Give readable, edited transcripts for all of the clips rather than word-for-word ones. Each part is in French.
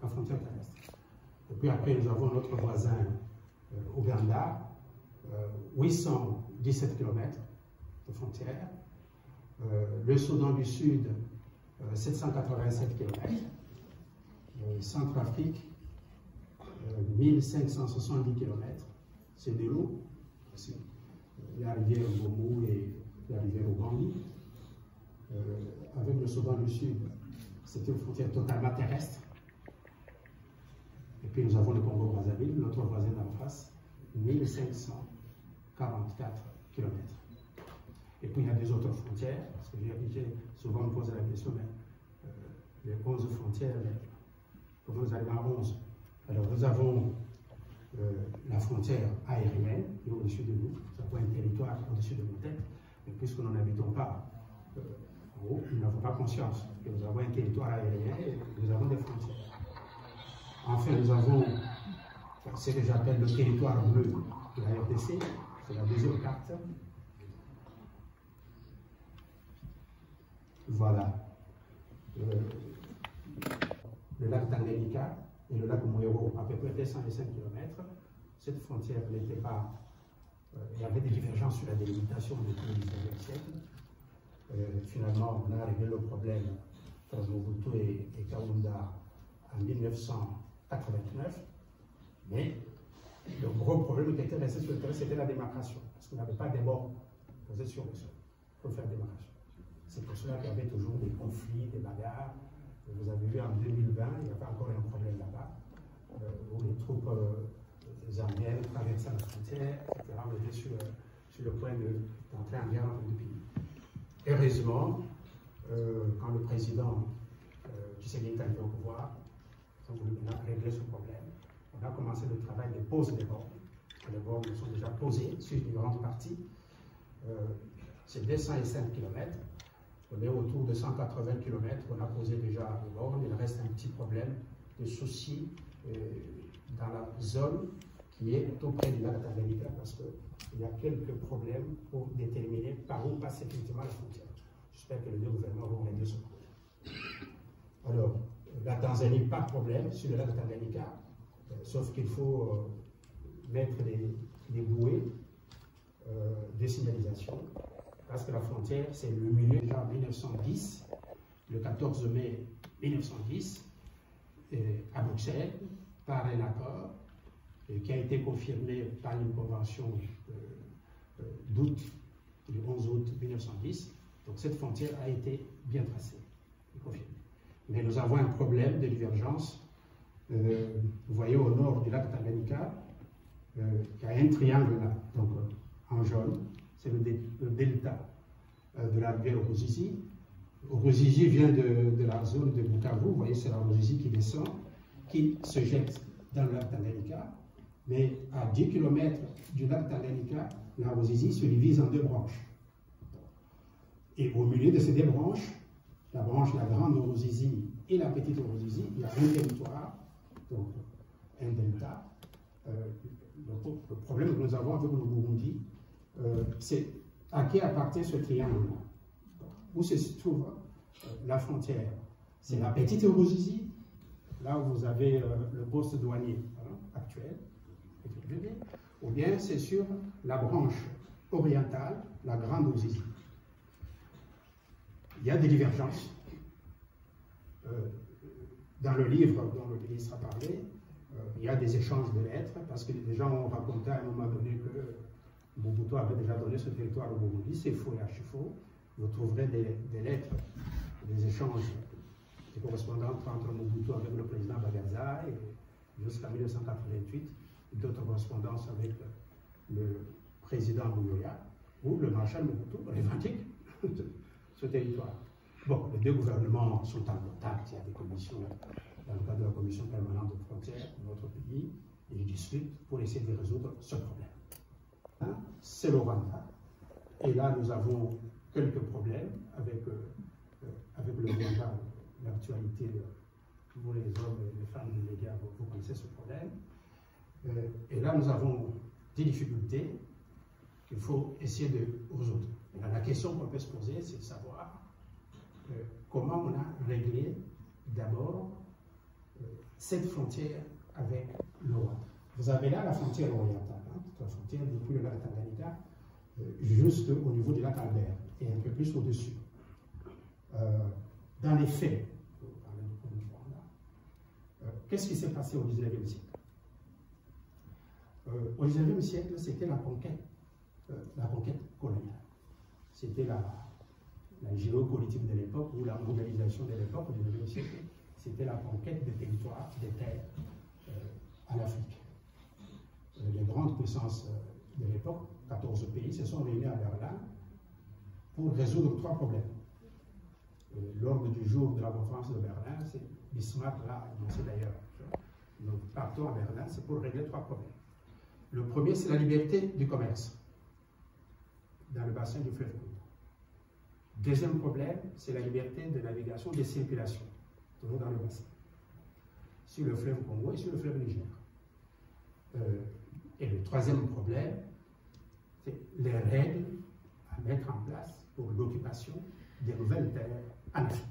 en frontière terrestre. Et puis après, nous avons notre voisin Ouganda, 817 km de frontière. Le Soudan du Sud, 787 km. Centrafrique, 1570 km. C'est de l'eau, la rivière Gomu et la rivière Ouganda. Avec le Soudan du Sud, c'est une frontière totalement terrestre. Et puis nous avons le Congo-Brazzaville, notre voisin d'en face, 1544 km. Et puis il y a des autres frontières, parce que souvent on me pose la question, mais les 11 frontières, comment nous arrivons à 11? Alors nous avons la frontière aérienne qui est au-dessus de nous, ça peut être un territoire au-dessus de nos têtes, mais puisque nous n'habitons pas en haut, nous n'avons pas conscience que nous avons un territoire aérien et nous avons des frontières. Enfin, nous avons ce que j'appelle le territoire bleu de la RDC, c'est la deuxième carte. Voilà. Le lac Tanganyika et le lac Mouero, à peu près 205 km. Cette frontière n'était pas... il y avait des divergences sur la délimitation depuis le XIXe siècle. Finalement, on a réglé le problème entre Mobutu et Kaunda en 1989. Mais le gros problème qui était resté sur le terrain, c'était la démarcation. Parce qu'on n'avait pas des bords posés sur le sol pour faire la démarcation. C'est pour cela qu'il y avait toujours des conflits, des bagarres. Vous avez vu en 2020, il y avait encore un problème là-bas, où les troupes zambiennes traversaient la frontière, etc. On était sur le point d'entrer en guerre entre les deux pays. Heureusement, quand le président Tshisekedi est arrivé au pouvoir, on a réglé ce problème. On a commencé le travail de pose des bornes. Les bornes sont déjà posées sur différentes parties. C'est 205 km. On est autour de 180 km. On a posé déjà les bornes. Il reste un petit problème de souci dans la zone qui est tout près du lac Tanganyika parce qu'il y a quelques problèmes pour déterminer par où passe effectivement la frontière. J'espère que les deux gouvernements vont régler ce problème. Alors, la Tanzanie, pas de problème sur le lac Tanganyika, sauf qu'il faut mettre des bouées de signalisation, parce que la frontière, c'est le milieu déjà en 1910, le 14 mai 1910, à Bruxelles, par un accord qui a été confirmé par une convention d'août, du 11 août 1910. Donc cette frontière a été bien tracée et confirmée. Mais nous avons un problème de divergence. Vous voyez au nord du lac Tanganyika, il y a un triangle là, donc en jaune, c'est le delta de la rivière Ruzizi. Ruzizi vient de la zone de Bukavu, vous voyez c'est la Ruzizi qui descend, qui se jette dans le lac Tanganyika, mais à 10 km du lac Tanganyika, la Ruzizi se divise en deux branches. Et au milieu de ces deux branches, la grande Ruzizi et la petite Ruzizi, il y a un territoire, donc un delta. Le problème que nous avons avec le Burundi, c'est à qui appartient ce triangle-là. Où se trouve la frontière? C'est la petite Ruzizi, là où vous avez le poste douanier actuel, ou bien c'est sur la branche orientale, la grande Ruzizi. Il y a des divergences. Dans le livre dont le ministre a parlé, il y a des échanges de lettres, parce que les gens ont raconté à un moment donné que Mobutu avait déjà donné ce territoire au Burundi. C'est faux et archi-faux. Vous trouverez des lettres, des échanges, des correspondances entre Mobutu avec le président Bagaza jusqu'à 1988, d'autres correspondances avec le président Buyoya, où le maréchal Mobutu revendique ce territoire. Bon, les deux gouvernements sont en contact, il y a des commissions, dans le cadre de la commission permanente de frontières de notre pays, ils discutent pour essayer de résoudre ce problème. Hein? C'est le Rwanda. Et là, nous avons quelques problèmes avec le Rwanda, l'actualité, vous les hommes et les femmes des médias, vous connaissez ce problème. Et là, nous avons des difficultés qu'il faut essayer de résoudre. La question qu'on peut se poser, c'est de savoir comment on a réglé d'abord cette frontière avec le Rwanda. Vous avez là la frontière orientale, hein, la frontière depuis le lac Tanganyika juste au niveau du lac Albert et un peu plus au-dessus. Dans les faits, qu'est-ce qui s'est passé au XIXe siècle? Au XIXe siècle, c'était la conquête coloniale. C'était la géopolitique de l'époque ou la mondialisation de l'époque, au XIXe siècle. C'était la conquête des territoires, des terres en Afrique. Les grandes puissances de l'époque, 14 pays, se sont réunis à Berlin pour résoudre 3 problèmes. L'ordre du jour de la conférence de Berlin, c'est Bismarck l'a annoncé d'ailleurs. Donc, partons à Berlin, c'est pour régler 3 problèmes. Le premier, c'est la liberté du commerce dans le bassin du fleuve Congo. Deuxième problème, c'est la liberté de navigation, de circulation, toujours dans le bassin, sur le fleuve Congo et sur le fleuve Niger. Et le troisième problème, c'est les règles à mettre en place pour l'occupation des nouvelles terres en Afrique.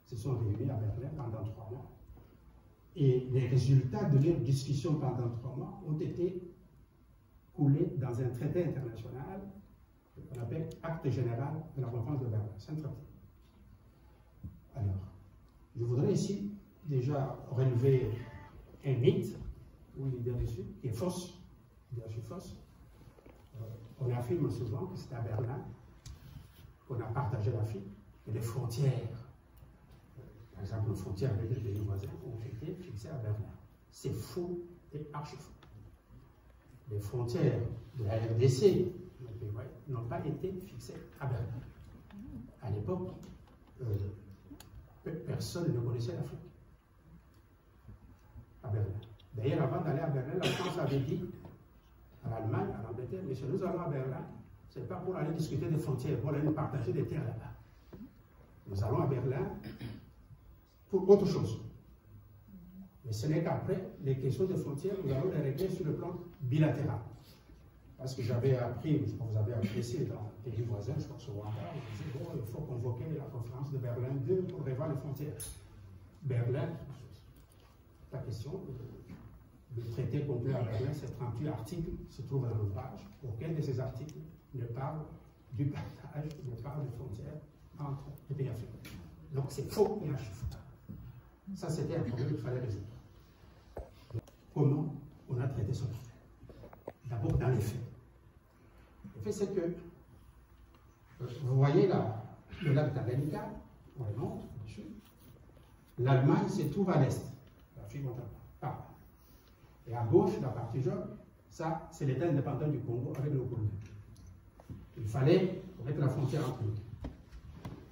Ils se sont réunis à Berlin pendant 3 mois. Et les résultats de leurs discussions pendant 3 mois ont été coulés dans un traité international qu'on appelle Acte général de la conférence de Berlin. C'est un traité. Alors, je voudrais ici déjà relever un mythe ou une idée reçue qui est fausse, bien sûr fausse. On affirme souvent que c'est à Berlin qu'on a partagé l'Afrique, que les frontières, par exemple les frontières avec les pays voisins, ont été fixées à Berlin. C'est faux et archi faux. Les frontières de la RDC n'ont pas été fixées à Berlin. À l'époque, personne ne connaissait l'Afrique à Berlin. D'ailleurs, avant d'aller à Berlin, la France avait dit à l'Allemagne, à l'Angleterre, mais si nous allons à Berlin, ce n'est pas pour aller discuter des frontières, pour aller nous partager des terres là-bas. Nous allons à Berlin pour autre chose. Mais ce n'est qu'après, les questions de frontières, nous allons les régler sur le plan bilatéral. Parce que j'avais appris, je crois que vous avez apprécié dans les pays voisins, je pense au Rwanda, on disait, bon, il faut convoquer la conférence de Berlin 2 pour revoir les frontières. Berlin, pas question. Le traité conclu à Berlin, c'est 38 articles, se trouve dans l'ouvrage. Aucun de ces articles ne parle du partage, ne parle des frontières entre les pays africains. Donc c'est faux et archi faux. Ça, c'était un problème qu'il fallait résoudre. Comment on a traité ce problème? D'abord dans les faits. Le fait, c'est que, vous voyez là, le lac Tanganyika, on le montre, dessus. L'Allemagne se trouve à l'est. L'Afrique pas. Et à gauche, la partie jaune, ça, c'est l'État indépendant du Congo avec le Congo. Il fallait mettre la frontière entre eux.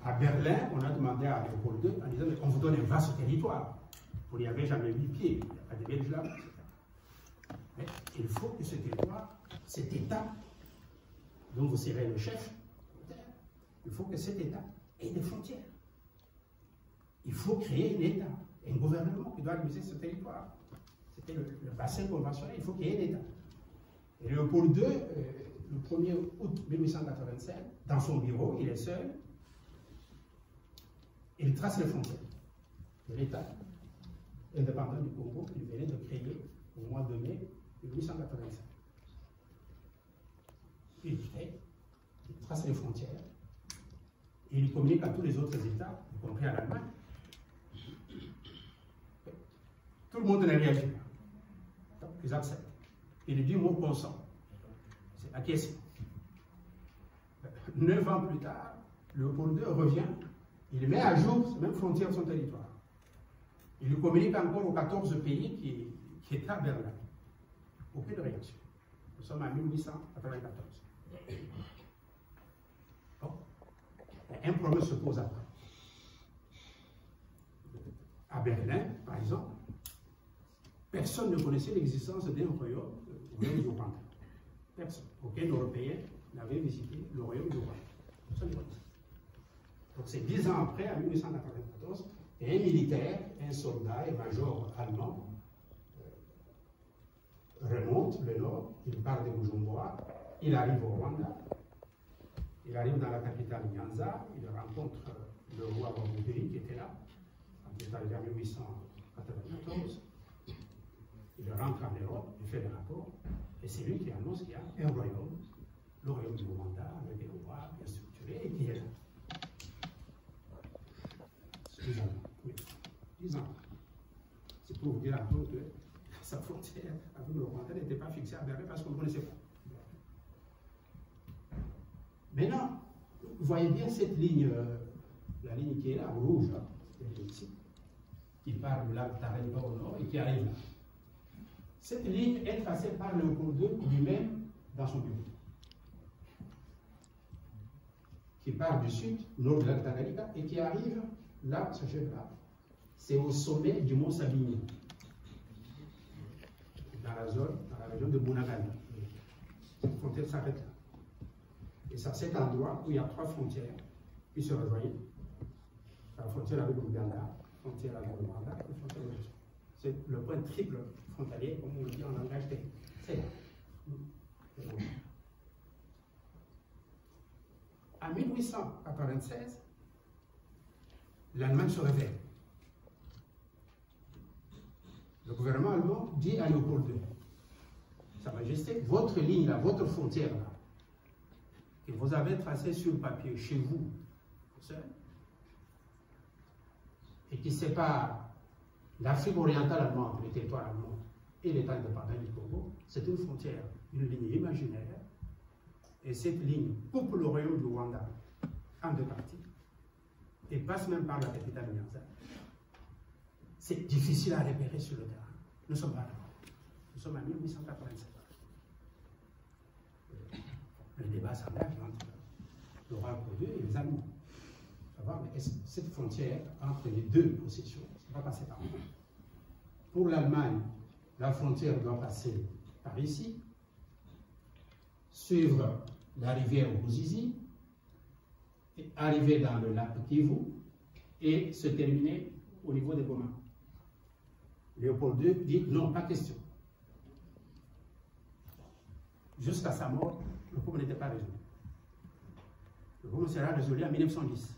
À Berlin, on a demandé à Léopold II en disant on vous donne un vaste territoire. Vous n'y avez jamais mis pied, il n'y a pas de Belges là, etc. Mais il faut que ce territoire, cet État, dont vous serez le chef, il faut que cet État ait des frontières. Il faut créer un État, un gouvernement qui doit administrer ce territoire. C'était le bassin conventionnel, il faut qu'il y ait un État. Et Léopold II, le 1er août 1887, dans son bureau, il est seul, il trace les frontières de l'État indépendant du Congo qu'il venait de créer au mois de mai 1885. Il trace les frontières et il communique à tous les autres États, y compris à l'Allemagne. Tout le monde ne réagit pas. Donc, ils acceptent. Il dit mot consent. C'est acquiescé. 9 ans plus tard, Léopold II revient, il met à jour ces mêmes frontières de son territoire. Il lui communique encore aux 14 pays qui étaient à Berlin. Aucune réaction. Nous sommes en 1894. Bon. Un problème se pose après. À Berlin, par exemple, personne ne connaissait l'existence d'un royaume du Rwanda. Personne. Aucun Européen n'avait visité le royaume du Rwanda. Personne ne connaissait. Donc c'est 10 ans après, en 1894, un militaire, un soldat, un major allemand remonte le nord, il part de Bujumbura, il arrive au Rwanda, il arrive dans la capitale Nyanza, il rencontre le roi Magufuli qui était là, quand il est arrivé en 1894. fait le rapport, et c'est lui qui annonce qu'il y a un royaume, le royaume du Rwanda, avec des lois bien structurées, et qui est là. 10 ans. Oui. 10 ans. C'est pour vous dire un peu que sa frontière avec le Rwanda n'était pas fixée à Berlin parce qu'on ne connaissait pas. Maintenant, vous voyez bien cette ligne, la ligne qui est là, rouge, là, ici, qui part du lac Tanganyika au nord et qui arrive là. Cette ligne est tracée par Léopold II lui-même dans son bureau, qui part du sud, nord du lac Tanganyika, et qui arrive là, ce chef-là, c'est au sommet du mont Sabini, dans la région de Bunagana. Cette frontière s'arrête là. Et c'est à cet endroit où il y a 3 frontières qui se rejoignent. La frontière avec l'Ouganda, la frontière avec le Rwanda, la frontière avec le Rwanda. C'est le point triple frontalier, comme on le dit en langage technique. C'est là. En 1896, l'Allemagne se réveille. Le gouvernement allemand dit à Léopold II, Sa Majesté, votre ligne, là, votre frontière, là, que vous avez tracée sur le papier chez vous, et qui sépare l'Afrique orientale allemande, le territoire allemand, et l'État indépendant du Congo, c'est une frontière, une ligne imaginaire, et cette ligne coupe le royaume du Rwanda en 2 parties, et passe même par la capitale Nyanza. C'est difficile à repérer sur le terrain. Nous sommes là. Nous sommes en 1887. Le débat s'engage entre Laurent Codieu et les Allemands. Savoir, mais est-ce que cette frontière entre les 2 possessions, ça va passer par où? Pour l'Allemagne, la frontière doit passer par ici, suivre la rivière Ruzizi, arriver dans le lac Kivu et se terminer au niveau de Goma. Léopold II dit non, pas question. Jusqu'à sa mort, le problème n'était pas résolu. Le problème sera résolu en 1910.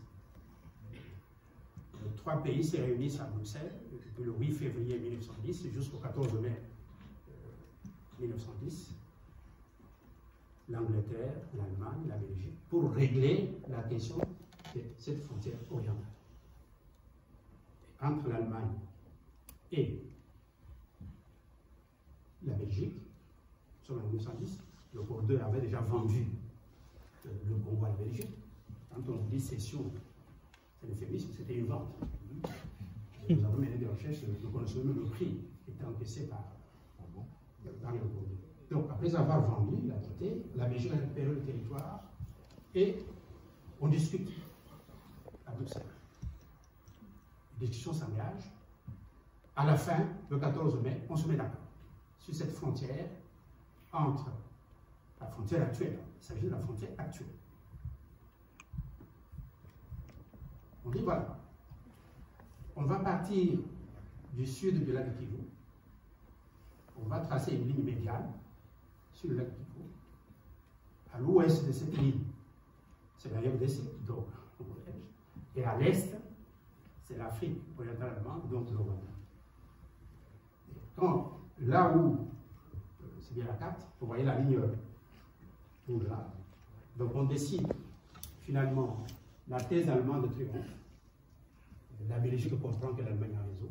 Les 3 pays se réunissent à Bruxelles depuis le 8 février 1910 jusqu'au 14 mai 1910. L'Angleterre, l'Allemagne, la Belgique, pour régler la question de cette frontière orientale. Entre l'Allemagne et la Belgique, nous sommes en 1910, le Léopold II avait déjà vendu le Congo à la Belgique. Quand on dit cession, c'est l'euphémisme, c'était une vente. Nous avons mené des recherches, nous connaissons même le prix qui était encaissé par Léopold II. Donc, après avoir vendu, il a quitté, la Belgique a récupéré le territoire et on discute à Bruxelles. Les discussions s'engagent. À la fin, le 14 mai, on se met d'accord sur cette frontière entre la frontière actuelle. Il s'agit de la frontière actuelle. On dit voilà, on va partir du sud du lac Kivu, on va tracer une ligne médiane sur le lac Kivu. À l'ouest de cette ligne, c'est la RDC, donc, et à l'est, c'est l'Afrique orientale allemande, donc le Rwanda. Quand, là où, c'est bien la carte, vous voyez la ligne rouge là, donc on décide finalement la thèse allemande triomphe. La Belgique comprend que l'Allemagne a raison.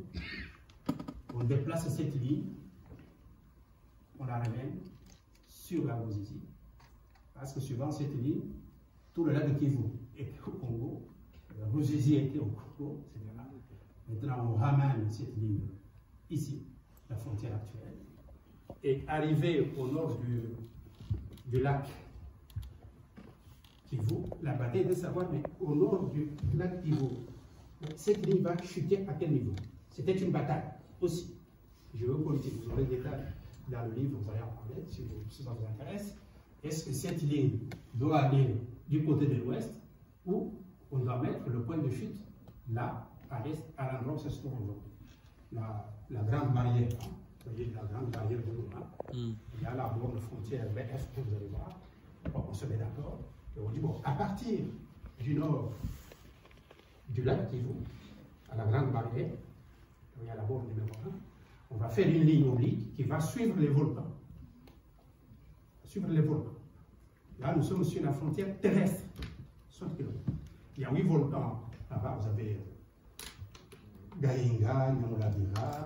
On déplace cette ligne, on la ramène sur la Ruzizi, parce que suivant cette ligne, tout le lac Kivu était au Congo, la Ruzizi était au Congo, etc. Maintenant, on ramène cette ligne ici, la frontière actuelle, et arrivé au nord du lac Kivu, la bataille de savoir, mais au nord du lac Kivu, cette ligne va chuter à quel niveau? C'était une bataille aussi. Géopolitique, vous aurez des détails dans le livre, vous allez en parler si ça vous intéresse. Est-ce que cette ligne doit aller du côté de l'ouest ou on doit mettre le point de chute là, à l'est, à l'endroit où ça se trouve aujourd'hui? La grande barrière, hein, vous voyez la grande barrière de Goma, il y a la borne frontière BF que vous allez voir. Bon, on se met d'accord et on dit bon, à partir du nord du lac Kivu, à la grande barrière, il y a la borne numéro 1, on va faire une ligne oblique qui va suivre les volcans. suivre les volcans. Là, nous sommes sur la frontière terrestre, 60 km. Il y a 8 volcans. Là-bas, vous avez Gaïnga, Nyamulabira,